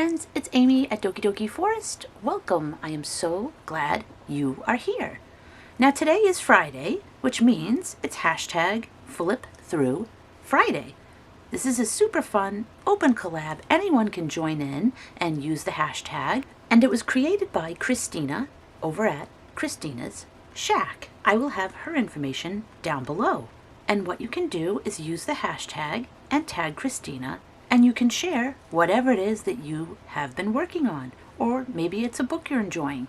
friends, it's Amy at Doki Doki Forest. Welcome. I am so glad you are here. Now today is Friday, which means it's hashtag Flip Through Friday. This is a super fun open collab. Anyone can join in and use the hashtag. And it was created by Kristina over at Kristina's Shack. I will have her information down below. And what you can do is use the hashtag and tag Kristina, and you can share whatever it is that you have been working on, or maybe it's a book you're enjoying.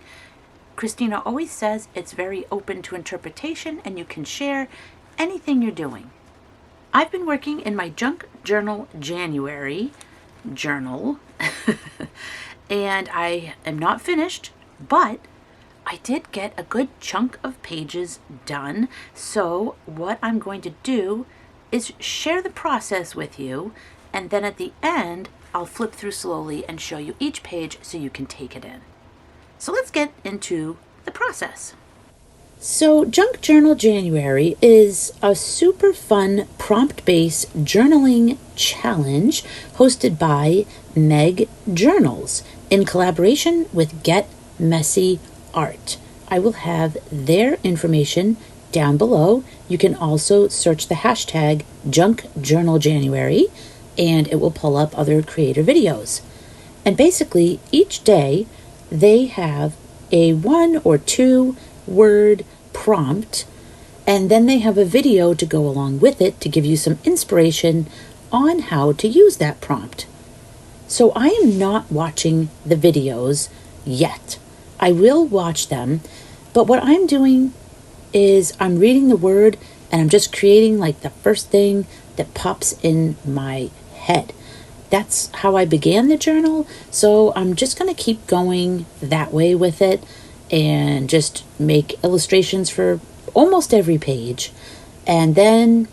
Kristina always says it's very open to interpretation and you can share anything you're doing. I've been working in my Junk Journal January journal and I am not finished, but I did get a good chunk of pages done. So what I'm going to do is share the process with you, and then at the end I'll flip through slowly and show you each page so you can take it in. So let's get into the process. So Junk Journal January is a super fun prompt-based journaling challenge hosted by Meg Journals in collaboration with Get Messy Art. I will have their information down below. You can also search the hashtag Junk Journal January and it will pull up other creator videos. And basically each day they have a 1 or 2 word prompt, and then they have a video to go along with it to give you some inspiration on how to use that prompt. So I am not watching the videos yet. I will watch them, but what I'm doing is I'm reading the word and I'm just creating like the first thing that pops in my head. That's how I began the journal, so I'm just going to keep going that way with it and just make illustrations for almost every page. And then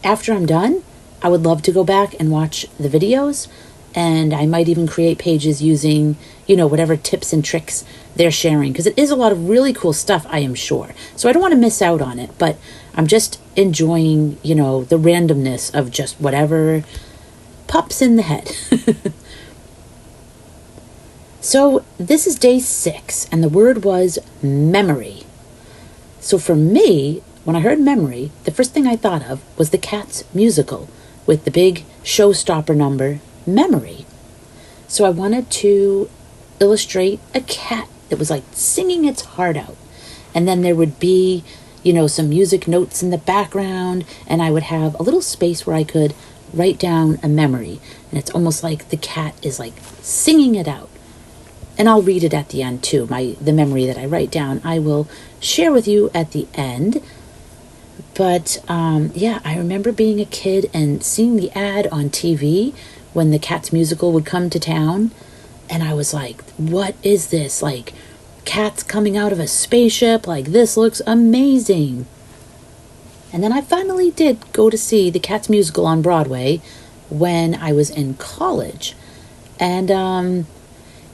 after I'm done, I would love to go back and watch the videos, and I might even create pages using, whatever tips and tricks they're sharing, because it is a lot of really cool stuff, I am sure. So I don't want to miss out on it, but I'm just enjoying, the randomness of just whatever pops in the head. So this is day 6, and the word was memory. So for me, when I heard memory, the first thing I thought of was the Cats musical with the big showstopper number, Memory. So I wanted to illustrate a cat that was like singing its heart out. And then there would be, some music notes in the background, and I would have a little space where I could write down a memory. And it's almost like the cat is like singing it out. And I'll read it at the end too. The memory that I write down, I will share with you at the end. But I remember being a kid and seeing the ad on TV when the Cats musical would come to town. And I was like, what is this? Like, cats coming out of a spaceship? Like, this looks amazing. And then I finally did go to see the Cats musical on Broadway when I was in college. And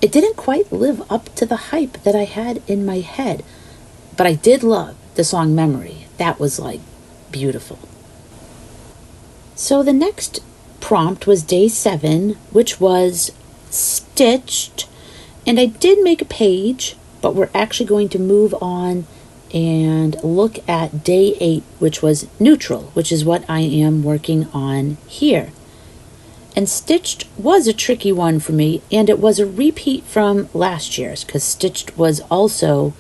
it didn't quite live up to the hype that I had in my head. But I did love the song Memory. That was like beautiful. So the next prompt was day 7, which was stitched. And I did make a page, but we're actually going to move on and look at day 8, which was neutral, which is what I am working on here. And stitched was a tricky one for me, and it was a repeat from last year's, because stitched was also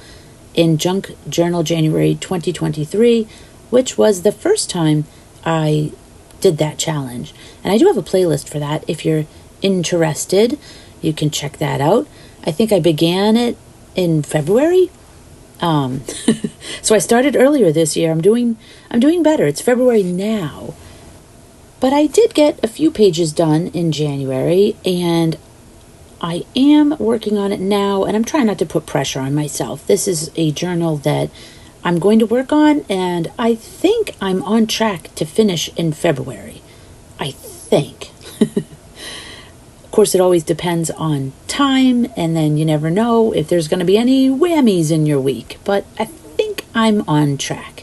in Junk Journal January 2023, which was the first time I did that challenge. And I do have a playlist for that. If you're interested, you can check that out. I think I began it in February. So I started earlier this year. I'm doing better. It's February now. But I did get a few pages done in January, and I am working on it now, and I'm trying not to put pressure on myself. This is a journal that I'm going to work on, and I think I'm on track to finish in February. I think. Of course, it always depends on time, and then you never know if there's going to be any whammies in your week, but I think I'm on track.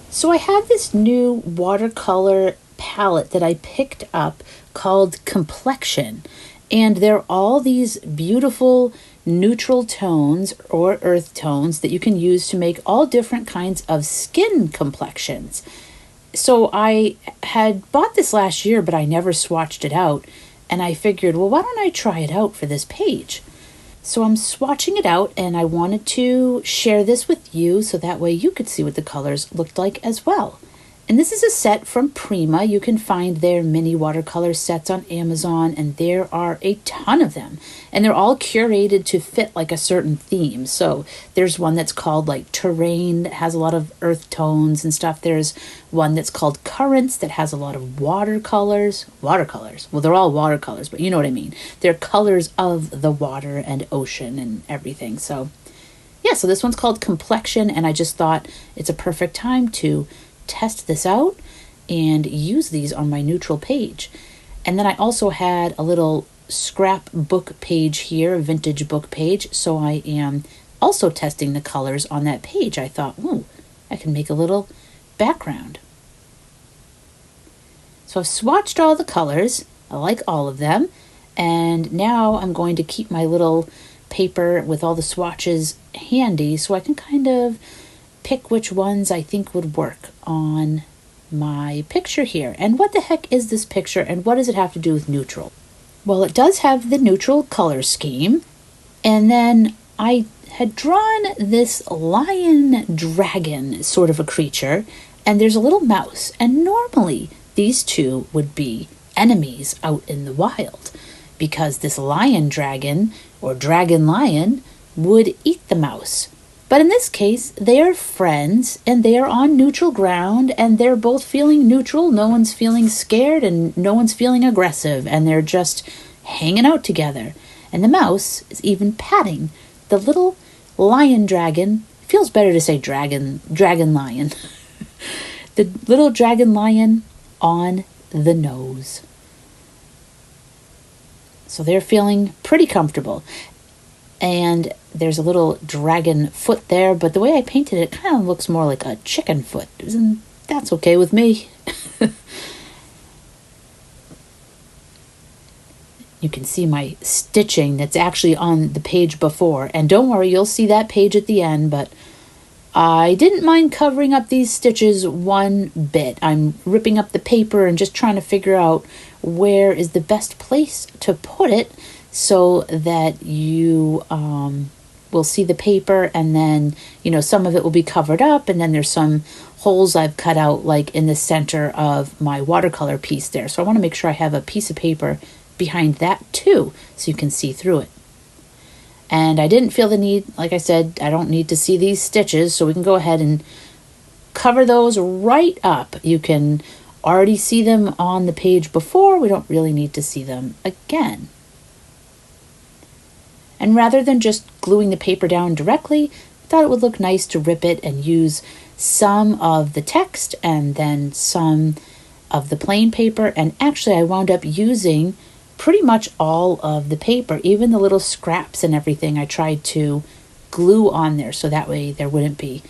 So I have this new watercolor palette that I picked up called Complexion, And they're all these beautiful neutral tones or earth tones that you can use to make all different kinds of skin complexions. So I had bought this last year, but I never swatched it out. And I figured, well, why don't I try it out for this page? So I'm swatching it out, and I wanted to share this with you so that way you could see what the colors looked like as well. And this is a set from Prima. You can find their mini watercolor sets on Amazon, and there are a ton of them. And they're all curated to fit like a certain theme. So there's one that's called like Terrain that has a lot of earth tones and stuff. There's one that's called Currents that has a lot of watercolors. Watercolors. Well, they're all watercolors, but you know what I mean. They're colors of the water and ocean and everything. So yeah, so this one's called Complexion, and I just thought it's a perfect time to test this out and use these on my neutral page. And then I also had a little scrap book page here, a vintage book page, so I am also testing the colors on that page. I thought, ooh, I can make a little background. So I've swatched all the colors. I like all of them, and now I'm going to keep my little paper with all the swatches handy so I can kind of pick which ones I think would work on my picture here. And what the heck is this picture, and what does it have to do with neutral? Well, it does have the neutral color scheme, and then I had drawn this lion dragon sort of a creature, and there's a little mouse, and normally these two would be enemies out in the wild because this lion dragon or dragon lion would eat the mouse. But in this case, they are friends, and they are on neutral ground, and they're both feeling neutral. No one's feeling scared, and no one's feeling aggressive, and they're just hanging out together. And the mouse is even patting the little lion dragon. Feels better to say dragon lion. The little dragon lion on the nose. So they're feeling pretty comfortable. And there's a little dragon foot there, but the way I painted it kind of looks more like a chicken foot. And that's okay with me. You can see my stitching that's actually on the page before. And don't worry, you'll see that page at the end, but I didn't mind covering up these stitches one bit. I'm ripping up the paper and just trying to figure out where is the best place to put it so that you will see the paper, and then, you know, some of it will be covered up, and then there's some holes I've cut out like in the center of my watercolor piece there. So I want to make sure I have a piece of paper behind that too, so you can see through it. And I didn't feel the need, like I said, I don't need to see these stitches, so we can go ahead and cover those right up. You can already see them on the page before. We don't really need to see them again. And rather than just gluing the paper down directly, I thought it would look nice to rip it and use some of the text and then some of the plain paper. And actually I wound up using pretty much all of the paper, even the little scraps and everything I tried to glue on there so that way there wouldn't be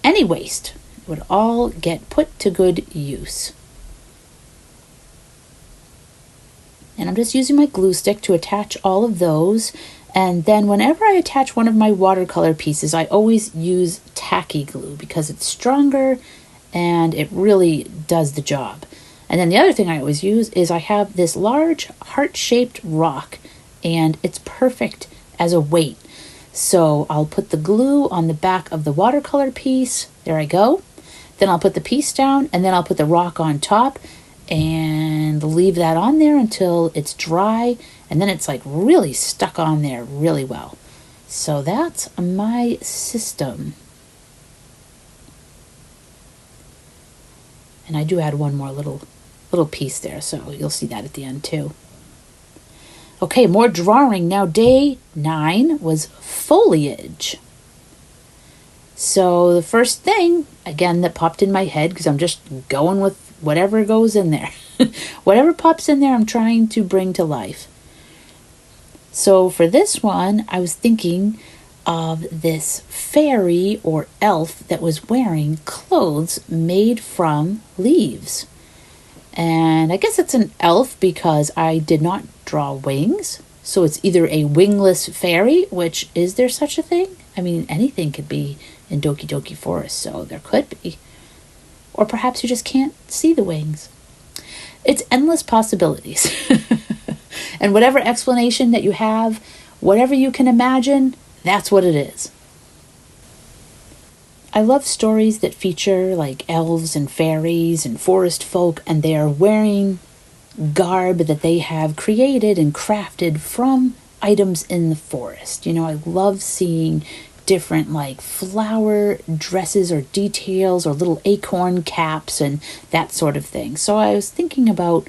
any waste. It would all get put to good use. And I'm just using my glue stick to attach all of those. And then whenever I attach one of my watercolor pieces, I always use tacky glue because it's stronger and it really does the job. And then the other thing I always use is I have this large heart-shaped rock, and it's perfect as a weight. So I'll put the glue on the back of the watercolor piece. There I go. Then I'll put the piece down, and then I'll put the rock on top and leave that on there until it's dry. And then it's like really stuck on there really well. So that's my system. And I do add one more little piece there, so you'll see that at the end too. Okay, more drawing. Now day 9 was foliage. So the first thing, again, that popped in my head, because I'm just going with whatever goes in there. Whatever pops in there, I'm trying to bring to life. So for this one, I was thinking of this fairy or elf that was wearing clothes made from leaves. And I guess it's an elf because I did not draw wings. So it's either a wingless fairy, which is there such a thing? I mean, anything could be in Doki Doki Forest, so there could be. Or perhaps you just can't see the wings. It's endless possibilities. And whatever explanation that you have, whatever you can imagine, that's what it is. I love stories that feature like elves and fairies and forest folk, and they are wearing garb that they have created and crafted from items in the forest. You know, I love seeing different like flower dresses or details or little acorn caps and that sort of thing. So I was thinking about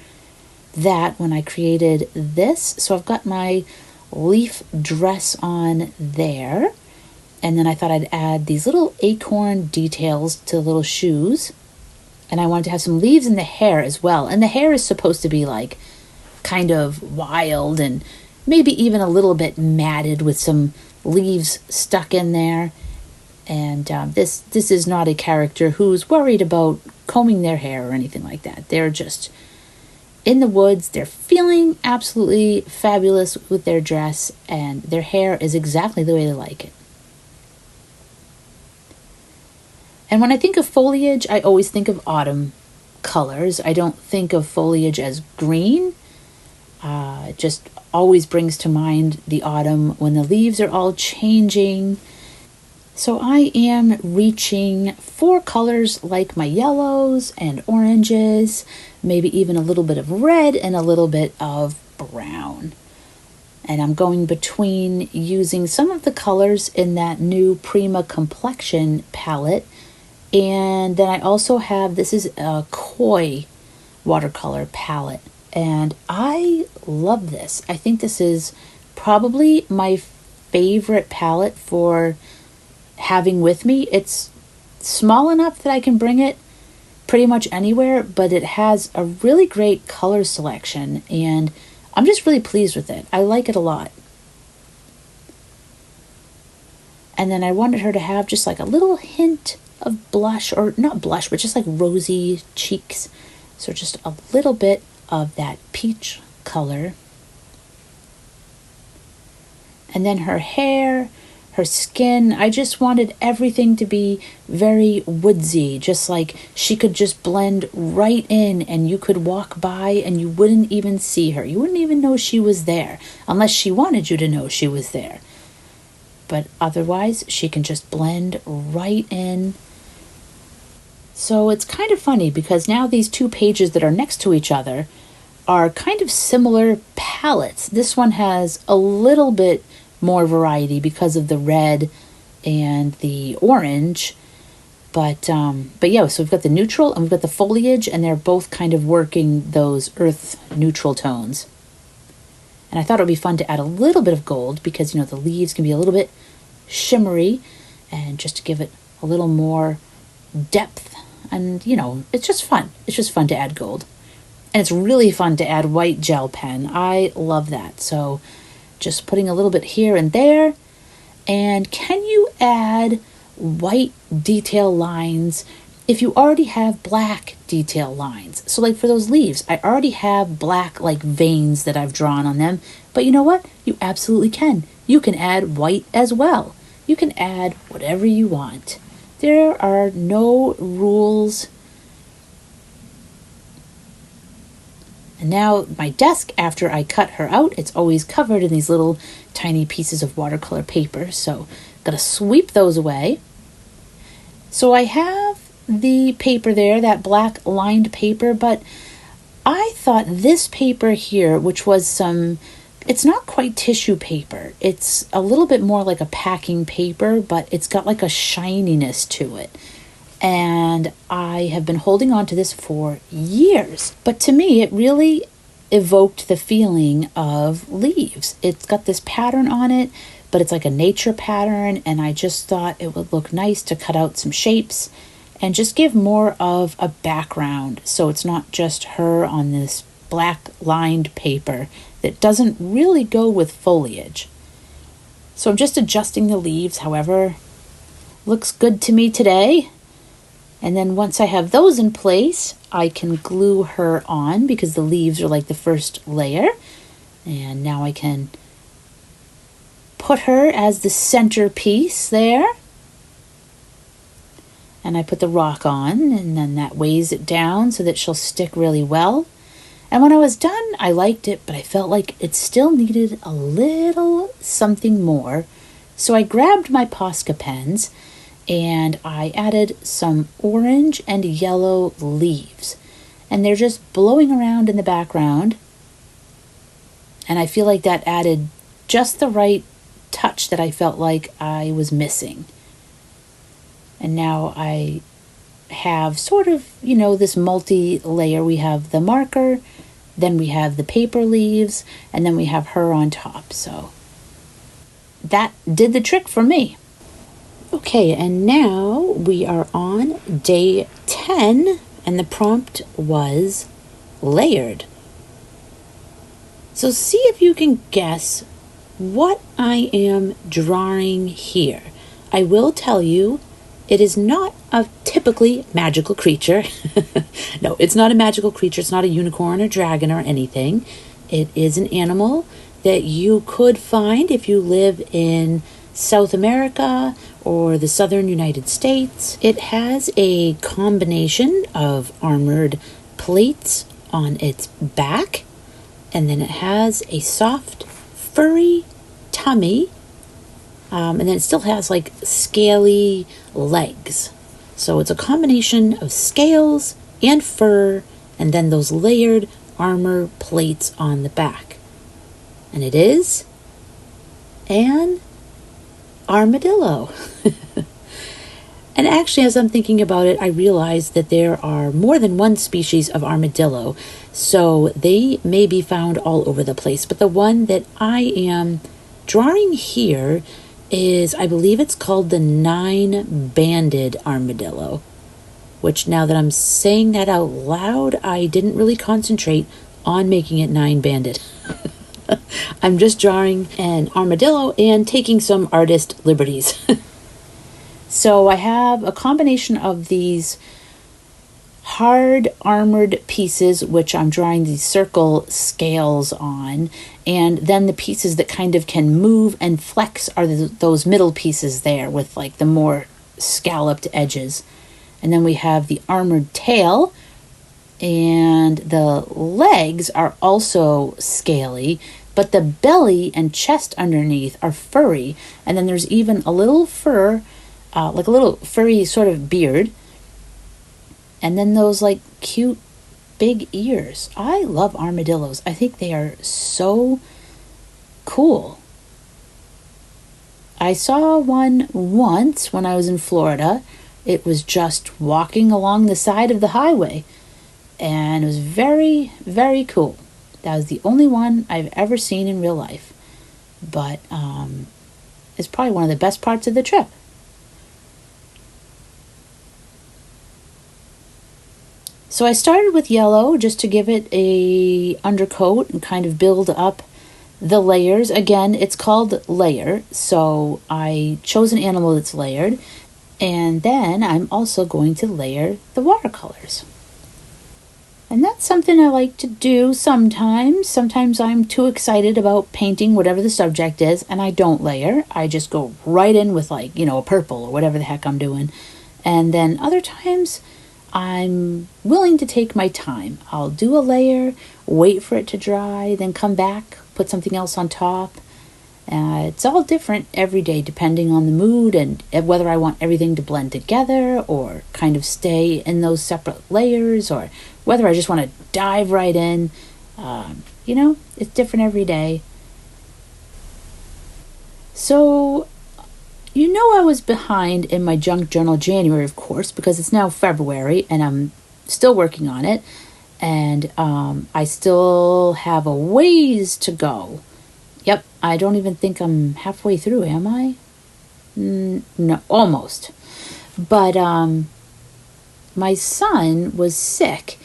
that when I created this. So I've got my leaf dress on there. And then I thought I'd add these little acorn details to the little shoes. And I wanted to have some leaves in the hair as well. And the hair is supposed to be like kind of wild and maybe even a little bit matted with some leaves stuck in there. And this is not a character who's worried about combing their hair or anything like that. They're just in the woods. They're feeling absolutely fabulous with their dress. And their hair is exactly the way they like it. And when I think of foliage, I always think of autumn colors. I don't think of foliage as green. It just always brings to mind the autumn when the leaves are all changing. So I am reaching for colors like my yellows and oranges, maybe even a little bit of red and a little bit of brown. And I'm going between using some of the colors in that new Prima Complexion palette. And then I also have, this is a koi watercolor palette. And I love this. I think this is probably my favorite palette for having with me. It's small enough that I can bring it pretty much anywhere, but it has a really great color selection. And I'm just really pleased with it. I like it a lot. And then I wanted her to have just like a little hint of blush, or not blush, but just like rosy cheeks. So just a little bit of that peach color. And then her hair, her skin, I just wanted everything to be very woodsy, just like she could just blend right in and you could walk by and you wouldn't even see her. You wouldn't even know she was there unless she wanted you to know she was there. But otherwise, she can just blend right in. So it's kind of funny because now these two pages that are next to each other are kind of similar palettes. This one has a little bit more variety because of the red and the orange. But yeah, so we've got the neutral and we've got the foliage, and they're both kind of working those earth neutral tones. And I thought it would be fun to add a little bit of gold because, you know, the leaves can be a little bit shimmery, and just to give it a little more depth. And, you know, it's just fun. It's just fun to add gold. And it's really fun to add white gel pen. I love that. So just putting a little bit here and there. And can you add white detail lines if you already have black detail lines? So like for those leaves, I already have black like veins that I've drawn on them. But you know what? You absolutely can. You can add white as well. You can add whatever you want. There are no rules. And now my desk, after I cut her out, it's always covered in these little tiny pieces of watercolor paper. So gotta sweep those away. So I have the paper there, that black lined paper, but I thought this paper here, which was it's not quite tissue paper. It's a little bit more like a packing paper, but it's got like a shininess to it. And I have been holding on to this for years. But to me, it really evoked the feeling of leaves. It's got this pattern on it, but it's like a nature pattern. And I just thought it would look nice to cut out some shapes and just give more of a background. So it's not just her on this black lined paper that doesn't really go with foliage. So I'm just adjusting the leaves, however looks good to me today. And then once I have those in place, I can glue her on because the leaves are like the first layer. And now I can put her as the centerpiece there. And I put the rock on, and then that weighs it down so that she'll stick really well. And when I was done, I liked it, but I felt like it still needed a little something more. So I grabbed my Posca pens and I added some orange and yellow leaves. And they're just blowing around in the background. And I feel like that added just the right touch that I felt like I was missing. And now I have sort of, this multi-layer. We have the marker, then we have the paper leaves, and then we have her on top. So that did the trick for me. Okay, and now we are on day 10, and the prompt was layered. So see if you can guess what I am drawing here. I will tell you, it is not a typically magical creature. No, it's not a magical creature. It's not a unicorn or dragon or anything. It is an animal that you could find if you live in South America or the southern United States. It has a combination of armored plates on its back, and then it has a soft, furry tummy. And then it still has like scaly legs. So it's a combination of scales and fur and then those layered armor plates on the back. And it is an armadillo. And actually, as I'm thinking about it, I realized that there are more than one species of armadillo. So they may be found all over the place. But the one that I am drawing here is, I believe it's called the 9-banded armadillo, which now that I'm saying that out loud, I didn't really concentrate on making it 9-banded. I'm just drawing an armadillo and taking some artist liberties. So I have a combination of these hard armored pieces, which I'm drawing these circle scales on, and then the pieces that kind of can move and flex are those middle pieces there with like the more scalloped edges. And then we have the armored tail, and the legs are also scaly, but the belly and chest underneath are furry. And then there's even a little fur, like a little furry sort of beard. And then those like cute big ears. I love armadillos. I think they are so cool. I saw one once when I was in Florida. It was just walking along the side of the highway. And it was very, very cool. That was the only one I've ever seen in real life. But it's probably one of the best parts of the trip. So I started with yellow just to give it a undercoat and kind of build up the layers. Again, it's called layer, so I chose an animal that's layered. And then I'm also going to layer the watercolors. And that's something I like to do sometimes. Sometimes I'm too excited about painting whatever the subject is, and I don't layer. I just go right in with like, a purple or whatever the heck I'm doing. And then other times I'm willing to take my time. I'll do a layer, wait for it to dry, then come back, put something else on top. It's all different every day depending on the mood and whether I want everything to blend together or kind of stay in those separate layers or whether I just want to dive right in. It's different every day. So, I was behind in my junk journal January, of course, because it's now February and I'm still working on it. And I still have a ways to go. Yep, I don't even think I'm halfway through, am I? No, almost. But my son was sick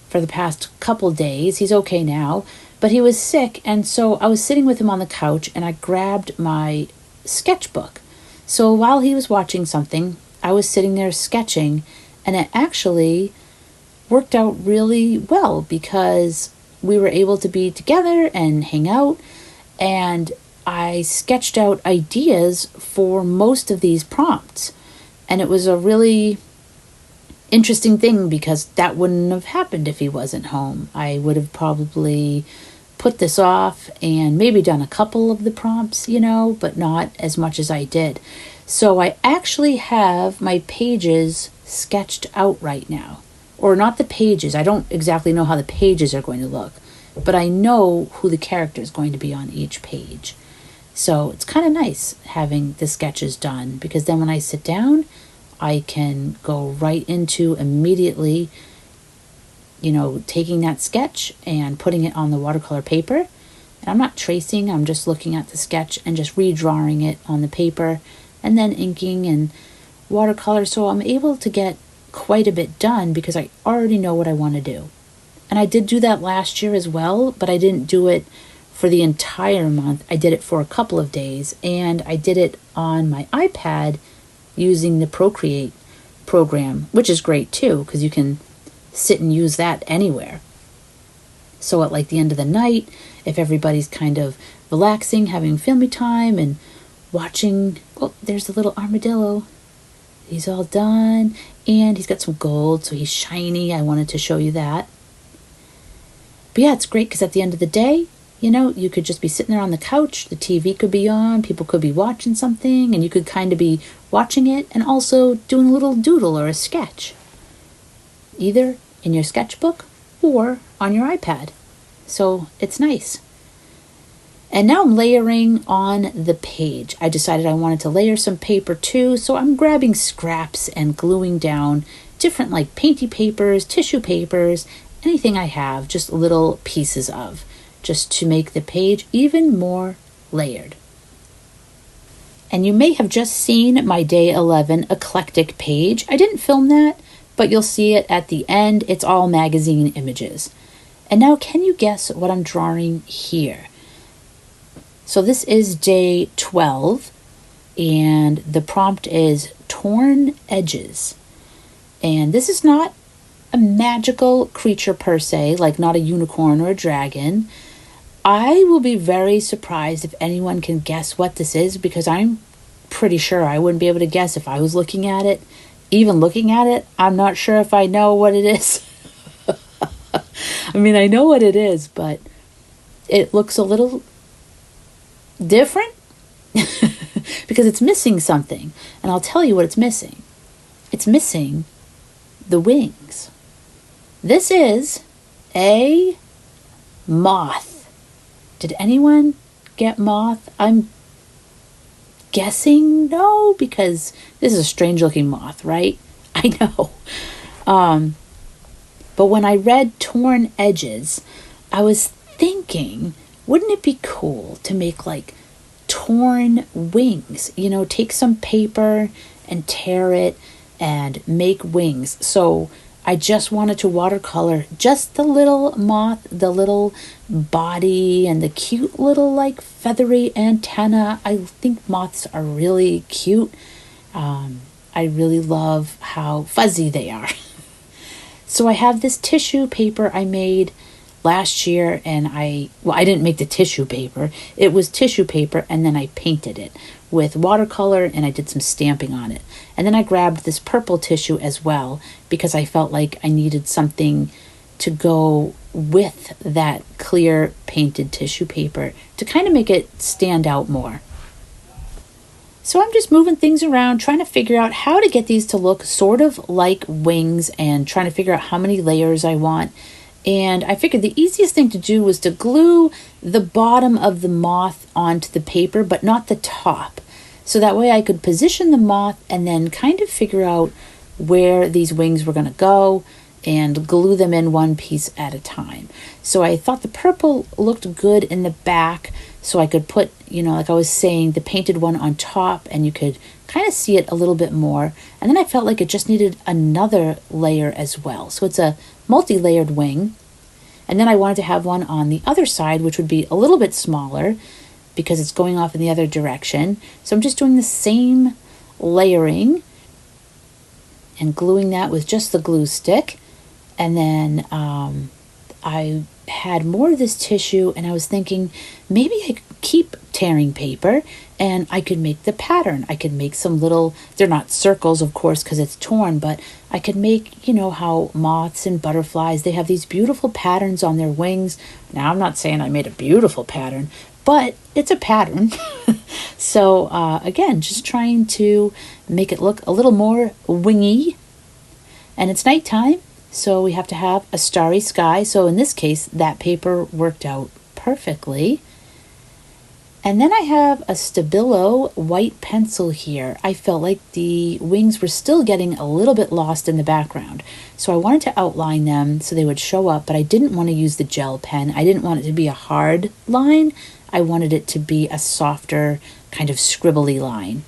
for the past couple days. He's okay now, but he was sick, and so I was sitting with him on the couch, and I grabbed my sketchbook. So while he was watching something, I was sitting there sketching, And it actually worked out really well because we were able to be together and hang out, and I sketched out ideas for most of these prompts. And it was a really interesting thing because that wouldn't have happened if he wasn't home. I would have probably put this off and maybe done a couple of the prompts, but not as much as I did. So I actually have my pages sketched out right now. Or not the pages. I don't exactly know how the pages are going to look, but I know who the character is going to be on each page. So it's kind of nice having the sketches done, because then when I sit down, I can go right into immediately, taking that sketch and putting it on the watercolor paper. And I'm not tracing, I'm just looking at the sketch and just redrawing it on the paper and then inking and watercolor. So I'm able to get quite a bit done because I already know what I want to do. And I did do that last year as well, but I didn't do it for the entire month. I did it for a couple of days, and I did it on my iPad using the Procreate program, which is great too, because you can sit and use that anywhere. So at like the end of the night, if everybody's kind of relaxing, having family time and watching, oh, there's the little armadillo. He's all done, and he's got some gold, so he's shiny. I wanted to show you that. But yeah, it's great because at the end of the day, you could just be sitting there on the couch, the TV could be on, people could be watching something, and you could kind of be watching it and also doing a little doodle or a sketch, either in your sketchbook or on your iPad. So it's nice. And now I'm layering on the page. I decided I wanted to layer some paper too, so I'm grabbing scraps and gluing down different like painty papers, tissue papers, anything I have, just little pieces of, just to make the page even more layered. And you may have just seen my day 11 eclectic page. I didn't film that, but you'll see it at the end. It's all magazine images. And now can you guess what I'm drawing here? So this is day 12, and the prompt is torn edges. And this is not a magical creature per se, like not a unicorn or a dragon. I will be very surprised if anyone can guess what this is, because I'm pretty sure I wouldn't be able to guess if I was looking at it. Even looking at it, I'm not sure if I know what it is. I mean, I know what it is, but it looks a little different because it's missing something. And I'll tell you what it's missing. It's missing the wings. This is a moth. Did anyone get moth? I'm guessing no, because this is a strange looking moth, right? I know. But when I read torn edges, I was thinking, wouldn't it be cool to make like torn wings? Take some paper and tear it and make wings. So I just wanted to watercolor just the little moth, the little body, and the cute little like feathery antenna. I think moths are really cute. I really love how fuzzy they are. So I have this tissue paper I made last year, and I didn't make the tissue paper. It was tissue paper, and then I painted it with watercolor, and I did some stamping on it. And then I grabbed this purple tissue as well, because I felt like I needed something to go with that clear painted tissue paper to kind of make it stand out more. So I'm just moving things around, trying to figure out how to get these to look sort of like wings, and trying to figure out how many layers I want. And I figured the easiest thing to do was to glue the bottom of the moth onto the paper, but not the top. So that way I could position the moth and then kind of figure out where these wings were going to go and glue them in one piece at a time. So I thought the purple looked good in the back, so I could put, like I was saying, the painted one on top, and you could kind of see it a little bit more. And then I felt like it just needed another layer as well. So it's a multi-layered wing. And then I wanted to have one on the other side, which would be a little bit smaller because it's going off in the other direction. So I'm just doing the same layering. and gluing that with just the glue stick. And then I had more of this tissue, and I was thinking maybe I could keep tearing paper and I could make the pattern. I could make some little, they're not circles, of course, because it's torn, but I could make, you know, how moths and butterflies, they have these beautiful patterns on their wings. Now, I'm not saying I made a beautiful pattern, but it's a pattern. So again, just trying to make it look a little more wingy. And it's nighttime, so we have to have a starry sky. So in this case, that paper worked out perfectly. And then I have a Stabilo white pencil here. I felt like the wings were still getting a little bit lost in the background. So I wanted to outline them so they would show up, but I didn't want to use the gel pen. I didn't want it to be a hard line. I wanted it to be a softer, kind of scribbly line.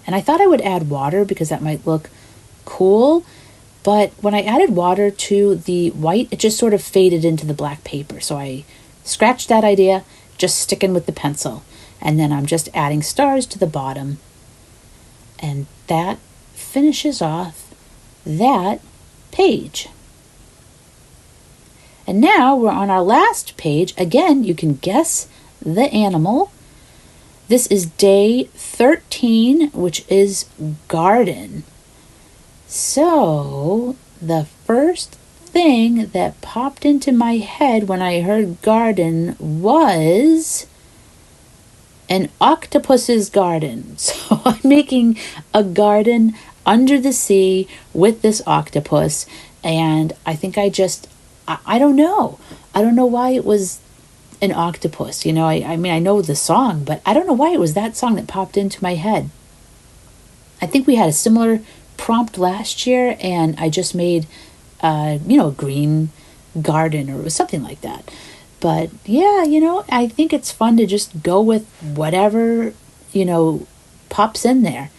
And I thought I would add water because that might look cool. But when I added water to the white, it just sort of faded into the black paper. So I scratched that idea, just sticking with the pencil. And then I'm just adding stars to the bottom. And that finishes off that page. And now we're on our last page. Again, you can guess the animal. This is day 13, which is garden. So the first thing that popped into my head when I heard garden was an octopus's garden. So I'm making a garden under the sea with this octopus, and I think I don't know. I don't know why it was an octopus. You know, I mean, I know the song, but I don't know why it was that song that popped into my head. I think we had a similar prompt last year, and I just made a green garden, or it was something like that. But yeah, I think it's fun to just go with whatever, pops in there.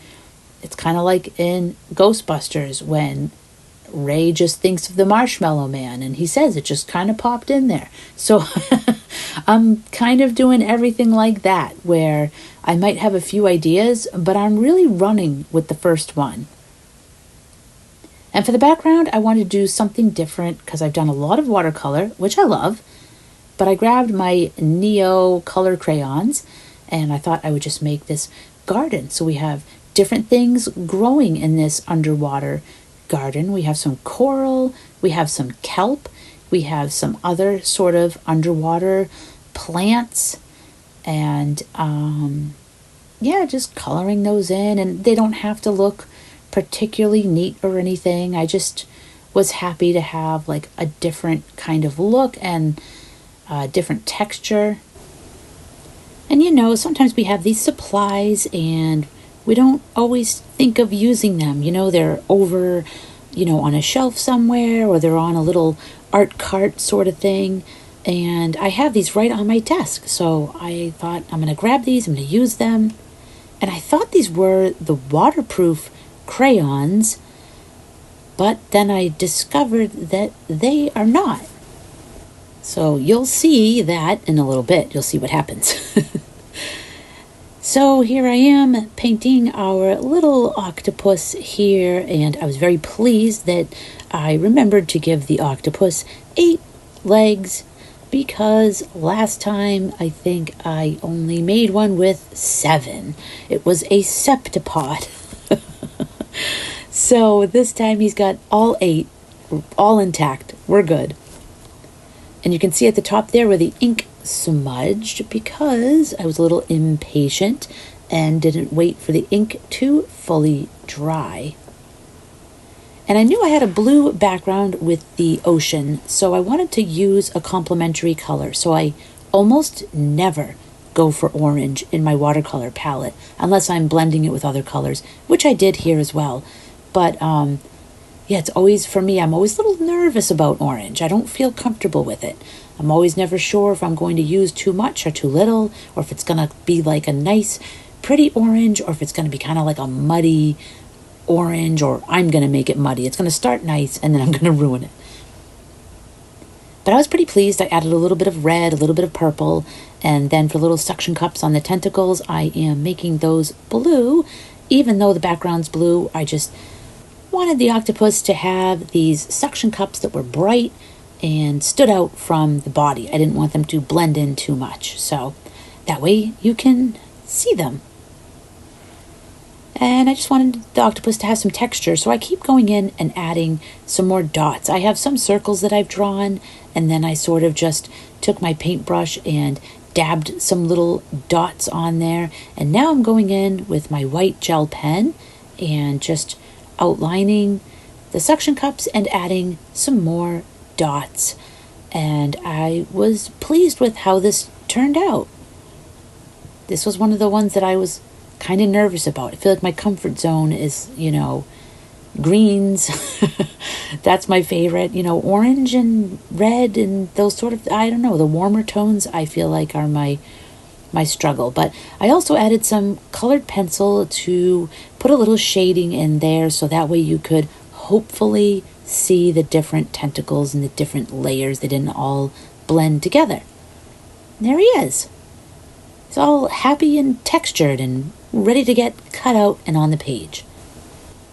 It's kind of like in Ghostbusters when Ray just thinks of the Marshmallow Man, and he says it just kind of popped in there. So I'm kind of doing everything like that, where I might have a few ideas, but I'm really running with the first one. And for the background, I wanted to do something different because I've done a lot of watercolor, which I love, but I grabbed my Neo color crayons and I thought I would just make this garden. So we have different things growing in this underwater garden. We have some coral, we have some kelp, we have some other sort of underwater plants, and just coloring those in. And they don't have to look particularly neat or anything. I just was happy to have like a different kind of look and a different texture. And sometimes we have these supplies and we don't always think of using them. They're over, on a shelf somewhere, or they're on a little art cart sort of thing. And I have these right on my desk. So I thought, I'm going to grab these, I'm going to use them. And I thought these were the waterproof crayons, but then I discovered that they are not. So you'll see that in a little bit. You'll see what happens. So here I am painting our little octopus here, and I was very pleased that I remembered to give the octopus 8 legs, because last time I think I only made one with 7. It was a septipod. So this time he's got all 8, all intact. We're good. And you can see at the top there where the ink smudged, because I was a little impatient and didn't wait for the ink to fully dry. And I knew I had a blue background with the ocean, so I wanted to use a complementary color. So I almost never go for orange in my watercolor palette unless I'm blending it with other colors, which I did here as well. But it's always, for me, I'm always a little nervous about orange. I don't feel comfortable with it. I'm always never sure if I'm going to use too much or too little, or if it's going to be like a nice, pretty orange, or if it's going to be kind of like a muddy orange, or I'm going to make it muddy. It's going to start nice, and then I'm going to ruin it. But I was pretty pleased. I added a little bit of red, a little bit of purple, and then for little suction cups on the tentacles, I am making those blue. Even though the background's blue, I just wanted the octopus to have these suction cups that were bright and stood out from the body. I didn't want them to blend in too much, so that way you can see them. And I just wanted the octopus to have some texture, so I keep going in and adding some more dots. I have some circles that I've drawn, and then I sort of just took my paintbrush and dabbed some little dots on there. And now I'm going in with my white gel pen and just outlining the suction cups and adding some more dots. And I was pleased with how this turned out. This was one of the ones that I was kind of nervous about. I feel like my comfort zone is, greens. That's my favorite. Orange and red and those sort of, I don't know, the warmer tones I feel like are my struggle. But I also added some colored pencil to put a little shading in there, so that way you could hopefully see the different tentacles and the different layers. They didn't all blend together. And there he is. It's all happy and textured and ready to get cut out and on the page.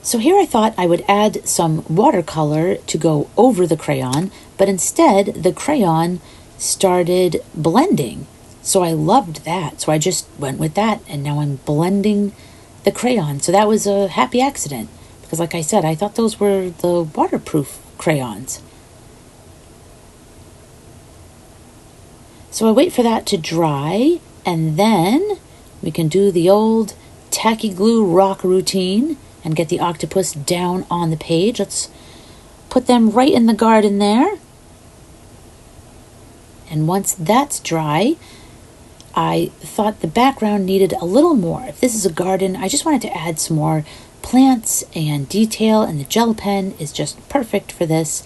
So here I thought I would add some watercolor to go over the crayon, but instead the crayon started blending. So I loved that. So I just went with that, and now I'm blending the crayon. So that was a happy accident, because like I said, I thought those were the waterproof crayons. So I wait for that to dry, and then we can do the old tacky glue rock routine and get the octopus down on the page. Let's put them right in the garden there. And once that's dry, I thought the background needed a little more. If this is a garden, I just wanted to add some more plants and detail, and the gel pen is just perfect for this.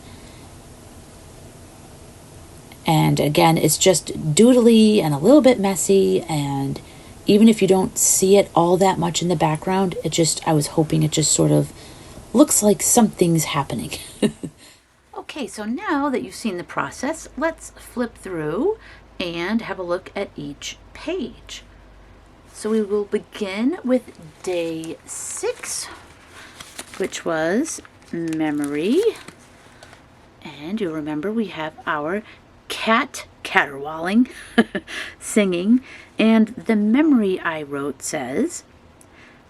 And again, it's just doodly and a little bit messy, and even if you don't see it all that much in the background, I was hoping it just sort of looks like something's happening. Okay, so now that you've seen the process, let's flip through and have a look at each page. So we will begin with day 6, which was memory. And you'll remember we have our cat caterwauling, singing, and the memory I wrote says,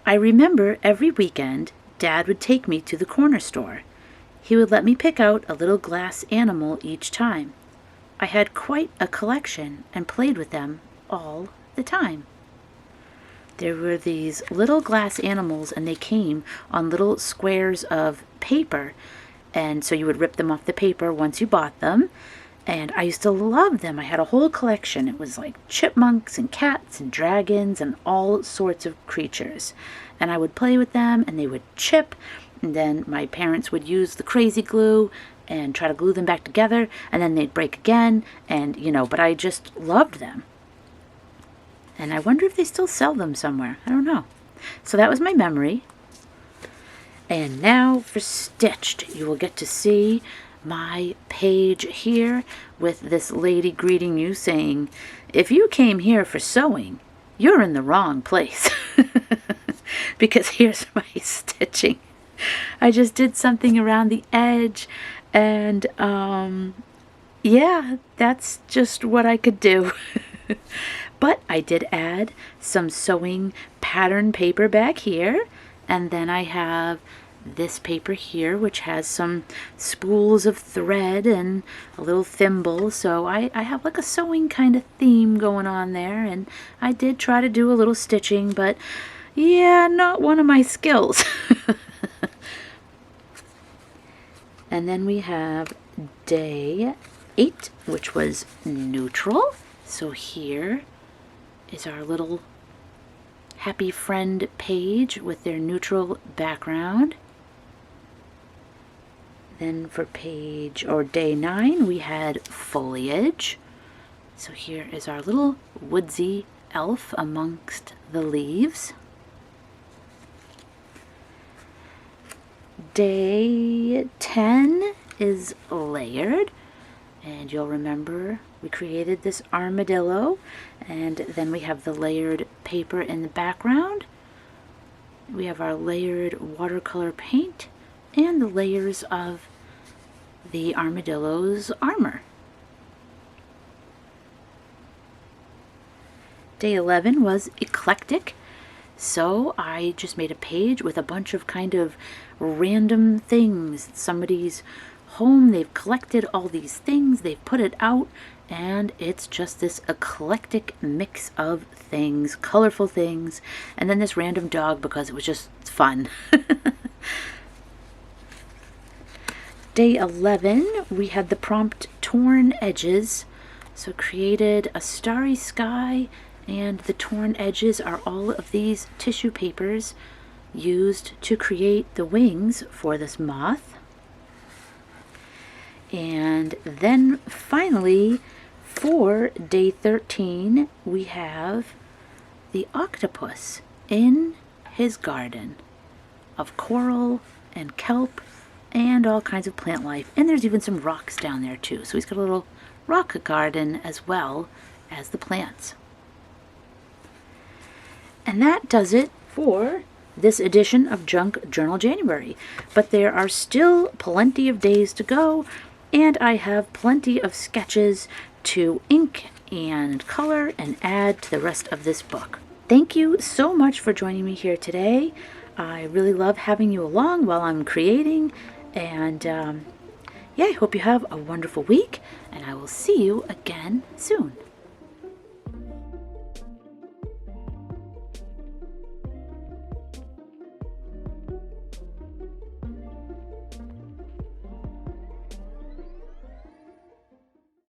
I remember every weekend Dad would take me to the corner store. He would let me pick out a little glass animal each time. I had quite a collection and played with them all the time. There were these little glass animals, and they came on little squares of paper, and so you would rip them off the paper once you bought them. And I used to love them. I had a whole collection. It was like chipmunks and cats and dragons and all sorts of creatures. And I would play with them, and they would chip. And then my parents would use the crazy glue and try to glue them back together. And then they'd break again. And, but I just loved them. And I wonder if they still sell them somewhere. I don't know. So that was my memory. And now for Stitched. You will get to see my page here with this lady greeting you saying, if you came here for sewing, you're in the wrong place. Because here's my stitching. I just did something around the edge, and yeah, that's just what I could do. But I did add some sewing pattern paper back here, and then I have this paper here, which has some spools of thread and a little thimble. So I have like a sewing kind of theme going on there, and I did try to do a little stitching, but yeah, not one of my skills. And then we have day 8, which was neutral. So here is our little happy friend page with their neutral background. Then for day 9, we had foliage. So here is our little woodsy elf amongst the leaves. Day 10 is layered, and you'll remember we created this armadillo, and then we have the layered paper in the background. We have our layered watercolor paint, and the layers of the armadillo's armor. Day 11 was eclectic, so I just made a page with a bunch of kind of random things. Somebody's home, they've collected all these things, they've put it out, and it's just this eclectic mix of things, colorful things, and then this random dog because it was just fun. Day 11, we had the prompt torn edges, so created a starry sky, and the torn edges are all of these tissue papers used to create the wings for this moth. And then finally, for day 13, we have the octopus in his garden of coral and kelp and all kinds of plant life. And there's even some rocks down there too. So he's got a little rock garden as well as the plants. And that does it for this edition of Junk Journal January. But there are still plenty of days to go, and I have plenty of sketches to ink and color and add to the rest of this book. Thank you so much for joining me here today. I really love having you along while I'm creating, and yeah, I hope you have a wonderful week, and I will see you again soon.